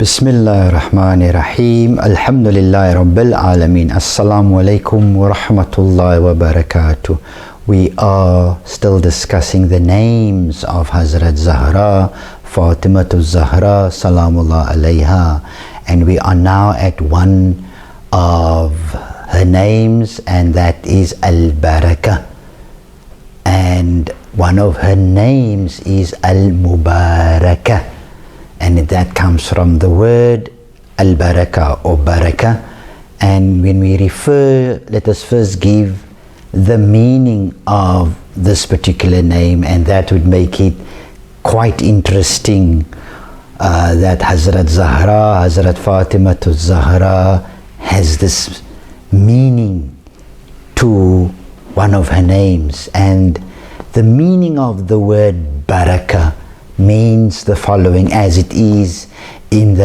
Bismillahirrahmanirrahim. Alhamdulillahi Rabbil Alameen. Assalamu alaikum wa rahmatullahi wa barakatuh. We are still discussing the names of Hazrat Zahra, Fatimah Az-Zahra, Salamullah alayha. And we are now at one of her names, and that is Al-Barakah. And one of her names is Al-Mubarakah. And that comes from the word al-barakah or barakah. And when we refer, let us first give the meaning of this particular name, and that would make it quite interesting that Hazrat Zahra, Hazrat Fatimah Az-Zahra has this meaning to one of her names. And the meaning of the word barakah means the following, as it is in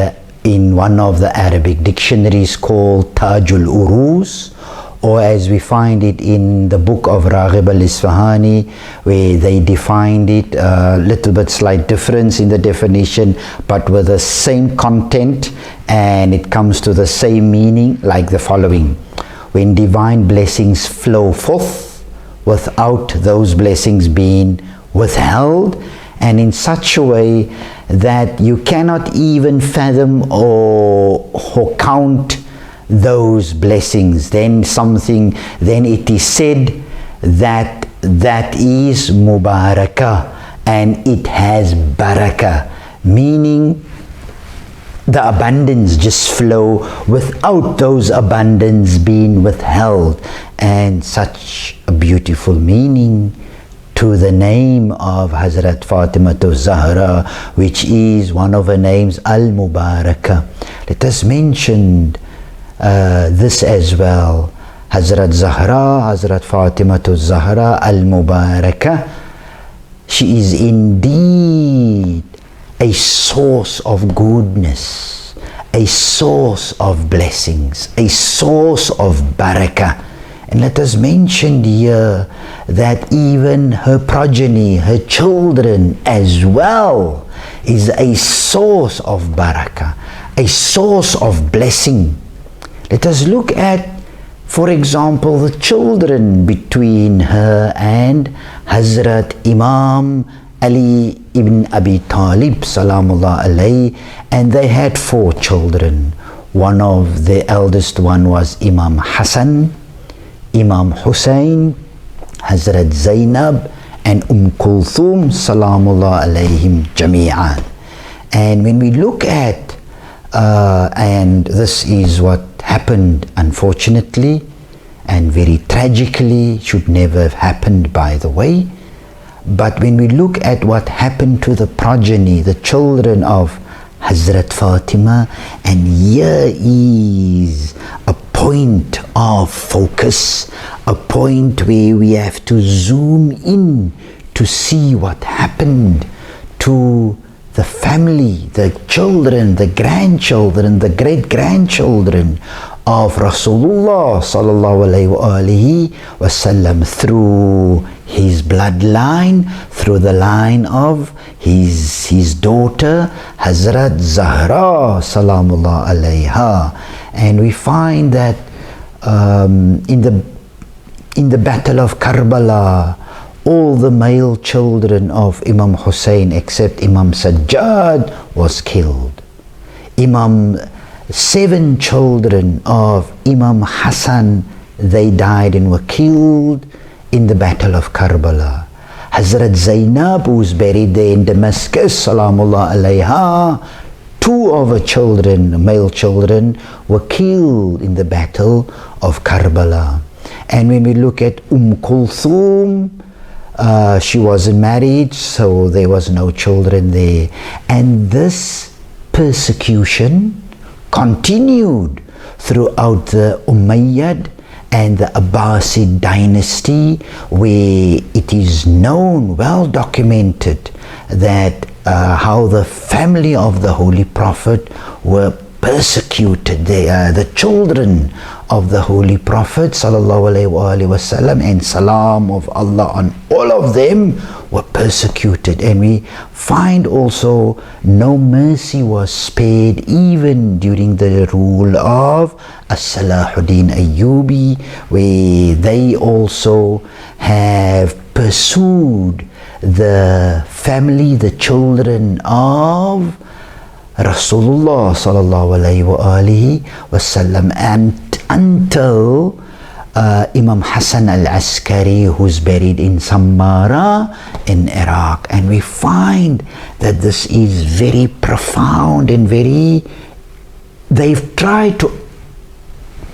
one of the Arabic dictionaries called Tajul Urus, or as we find it in the book of Raghib al-Isfahani, where they defined it a little bit slight difference in the definition, but with the same content, and it comes to the same meaning, like the following: when divine blessings flow forth without those blessings being withheld, and in such a way that you cannot even fathom or count those blessings, then it is said that that is Mubarakah, and it has Barakah, meaning the abundance just flow without those abundance being withheld. And such a beautiful meaning to the name of Hazrat Fatimah Az-Zahra, which is one of her names, Al-Mubarakah. Let us mention this as well. Hazrat Zahra, Hazrat Fatimah Az-Zahra, Al-Mubarakah, she is indeed a source of goodness, a source of blessings, a source of barakah. And let us mention here that even her progeny, her children as well, is a source of barakah, a source of blessing. Let us look at, for example, the children between her and Hazrat Imam Ali ibn Abi Talib, Salamullah alayhi, and they had 4 children. One of the eldest one was Imam Hassan, Imam Hussein, Hazrat Zainab, and Kulthum, Salamullah alayhim jami'an. And when we look at, and this is what happened unfortunately and very tragically, should never have happened by the way, but when we look at what happened to the progeny, the children of Hazrat Fatimah, and here is a point of focus, a point where we have to zoom in to see what happened to the family, the children, the grandchildren, the great-grandchildren of Rasulullah sallallahu alaihi wasallam, through his bloodline, through the line of his daughter Hazrat Zahra salamullah alayha. And we find that in the battle of Karbala, all the male children of Imam Hussein except Imam Sajjad was killed. 7 children of Imam Hassan, they died and were killed in the battle of Karbala. Hazrat Zainab, who was buried there in Damascus, salamullah alayha, 2 of her children, male children, were killed in the battle of Karbala. And when we look at Kulthum, she wasn't married, so there was no children there. And this persecution continued throughout the Umayyad and the Abbasid dynasty, where it is known, well documented, that how the family of the Holy Prophet were persecuted. They are the children of the Holy Prophet sallallahu alaihi wasallam, and salam of Allah on all of them, were persecuted, and we find also no mercy was spared even during the rule of As-Salahuddin Ayyubi, where they also have pursued the family, the children of Rasulullah sallallahu alaihi wasallam, and until Imam Hassan al-Askari, who's buried in Sammara in Iraq. And we find that this is very profound and they've tried to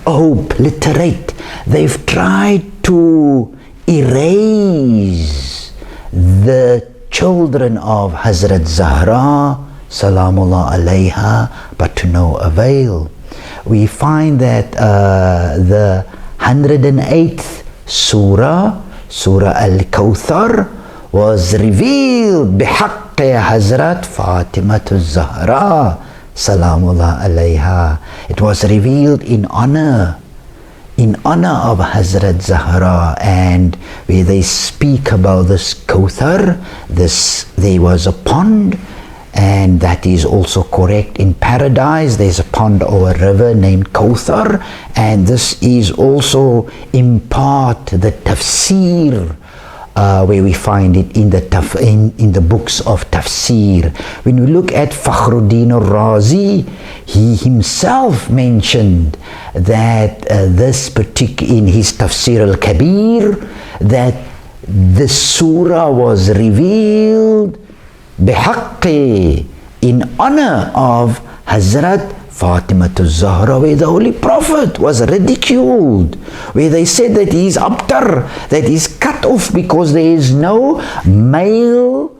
obliterate, they've tried to erase the children of Hazrat Zahra Salamullah alayha, but to no avail. We find that the 108th Surah Al-Kawthar, was revealed بحق Hazrat Fatimah Az-Zahra Salamullah alayha. It was revealed in honor of Hazrat Zahra, and where they speak about this Kawthar, there was a pond, and that is also correct. In paradise there's a pond or a river named Kawthar, and this is also in part the tafsir, where we find it in the books of tafsir. When we look at Fakhruddin al-Razi, he himself mentioned that this particular, in his Tafsir al-Kabir, that the surah was revealed bihaqqi, in honor of Hazrat Fatimah Az-Zahra, where the Holy Prophet was ridiculed, where they said that he is abtar, that he is cut off because there is no male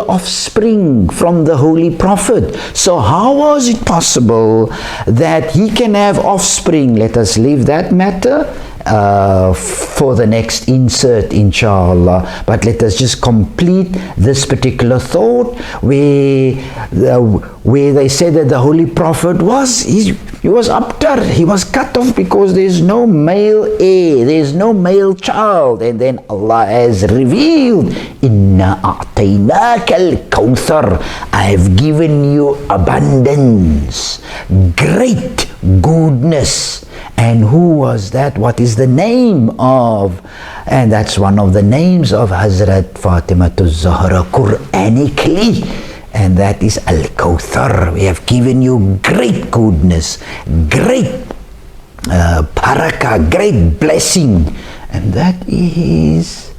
offspring from the Holy Prophet. So how was it possible that he can have offspring? Let us leave that matter for the next insert, inshallah. But let us just complete this particular thought, where they said that the Holy Prophet he was abtar, he was cut off because there's no male heir, there's no male child. And then Allah has revealed, Inna a'tainaka al-Kawthar, I have given you abundance, great goodness. And who was that? What is the name of? And that's one of the names of Hazrat Fatimah Az-Zahra Quranically, and that is Al-Kawthar. We have given you great goodness, great barakah, great blessing. And that is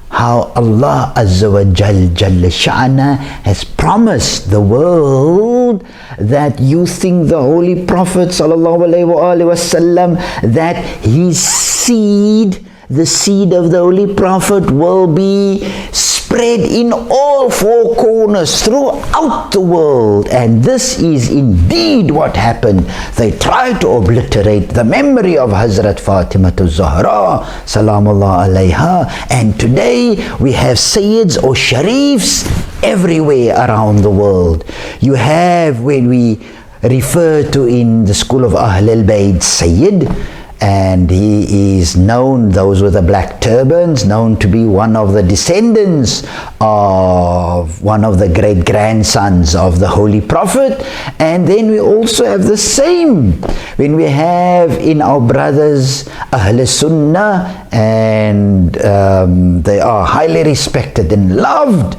how Allah Azza wa Jalla Sha'na has promised the world, that you think the Holy Prophet Sallallahu Alaihi Wasallam, that his seed, the seed of the Holy Prophet, will be spread in all four corners throughout the world. And this is indeed what happened. They tried to obliterate the memory of Hazrat Fatimah Az-Zahra Salamullah alayha, and today we have Sayyids or Sharifs everywhere around the world. You have, when we refer to in the school of Ahl al-Bayt, Sayyid, and he is known, those with the black turbans, known to be one of the descendants of one of the great grandsons of the Holy Prophet. And then we also have the same when we have in our brothers Ahl Sunnah, and they are highly respected and loved,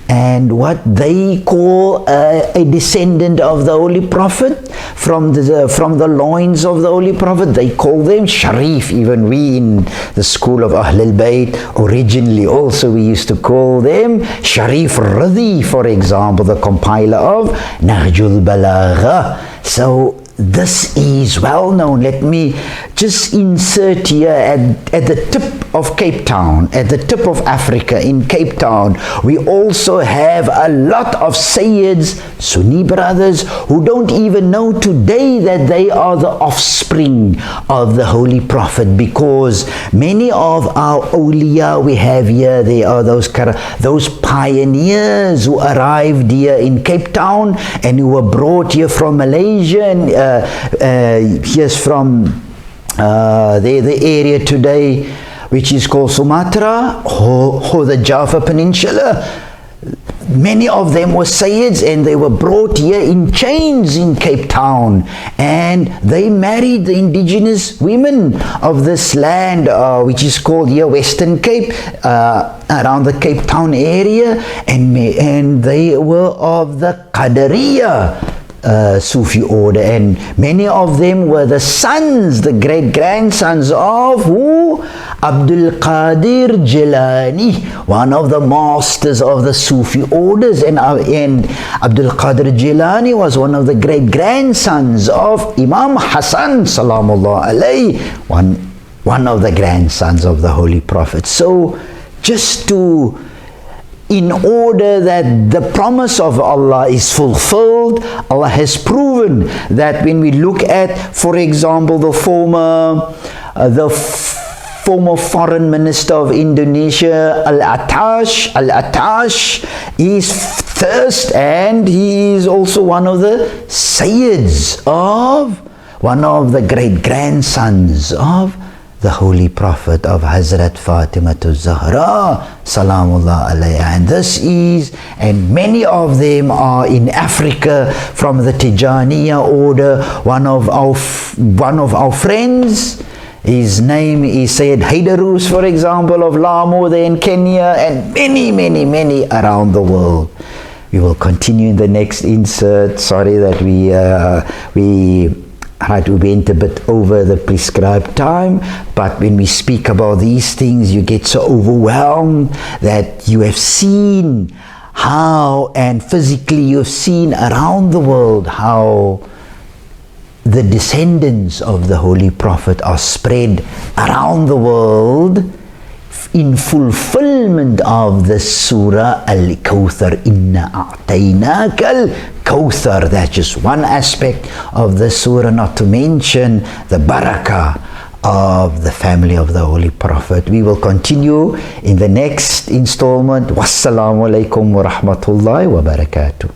and what they call a descendant of the Holy Prophet, from the loins of the Holy Prophet, they call them Sharif. Even we in the school of Ahl al-Bayt, originally also we used to call them Sharif Radhi, for example, the compiler of Nahjul Balagha. So this is well known. Let me just insert here at the tip of Cape Town, at the tip of Africa, in Cape Town, we also have a lot of Sayyids, Sunni brothers, who don't even know today that they are the offspring of the Holy Prophet, because many of our awliya we have here, they are those pioneers who arrived here in Cape Town and who were brought here from Malaysia, and here's from the area today, which is called Sumatra or the Java Peninsula. Many of them were Sayyids, and they were brought here in chains in Cape Town, and they married the indigenous women of this land, which is called here Western Cape, around the Cape Town area, and they were of the Qadariya Sufi order, and many of them were the sons, the great-grandsons of who? Abdul Qadir Jilani, one of the masters of the Sufi orders, and Abdul Qadir Jilani was one of the great-grandsons of Imam Hassan Salamullah alayhi, one of the grandsons of the Holy Prophet. So just in order that the promise of Allah is fulfilled, Allah has proven that when we look at, for example, the former foreign minister of Indonesia, Al-Atash is first, and he is also one of the Sayyids of one of the great-grandsons of the Holy Prophet of Hazrat Fatimah Az-Zahra Salamullah alayha. And this is, and many of them are in Africa from the Tijaniya order. One of our friends, his name is Sayyid Haidarus, for example, of Lamu there in Kenya, and many around the world. We will continue in the next insert. Sorry that we went a bit over the prescribed time, but when we speak about these things, you get so overwhelmed that you have seen how, and physically you've seen around the world how the descendants of the Holy Prophet are spread around the world in fulfillment of the Surah Al-Kawthar. Inna a'tainaka al-Kawthar. That's just one aspect of the surah, not to mention the barakah of the family of the Holy Prophet. We will continue in the next installment. Wassalamu alaikum wa rahmatullahi wa barakatuh.